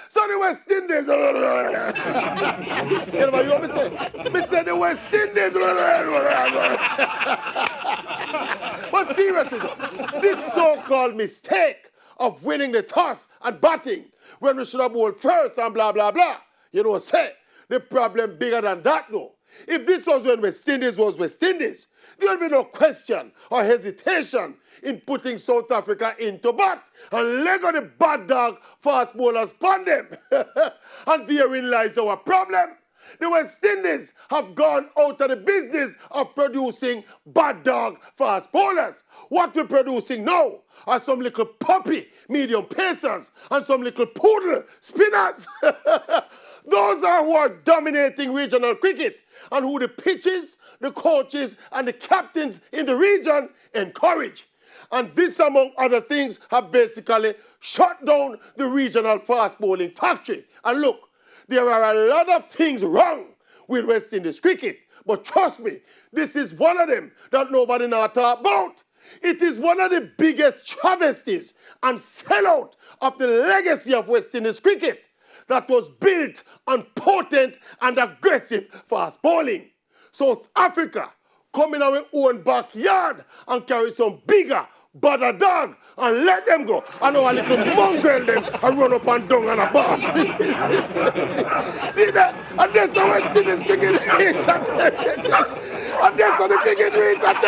So the West Indies. You know what you want me to say? Me say the West Indies. But seriously though, this so-called mistake of winning the toss and batting when we should have bowled first and blah, blah, blah. You know what I'm saying? The problem bigger than that though. If this was when West Indies was West Indies, there would be no question or hesitation in putting South Africa into bat and leg on the bad dog fast bowlers upon them. And therein lies our problem. The West Indies have gone out of the business of producing bad dog fast bowlers. What we're producing now are some little puppy medium pacers and some little poodle spinners. Those are who are dominating regional cricket and who the pitches, the coaches, and the captains in the region encourage. And this, among other things, have basically shut down the regional fast bowling factory. And look, there are a lot of things wrong with West Indies cricket, but trust me, this is one of them that nobody now talk about. It is one of the biggest travesties and sellout of the legacy of West Indies cricket that was built on potent and aggressive fast bowling. South Africa come in our own backyard and carry some bigger, badder dog and let them go. And our little mongrel them and run up and down on a ball. See that? And that's how West Indies cricket reach at. And that's how the cricket reach at.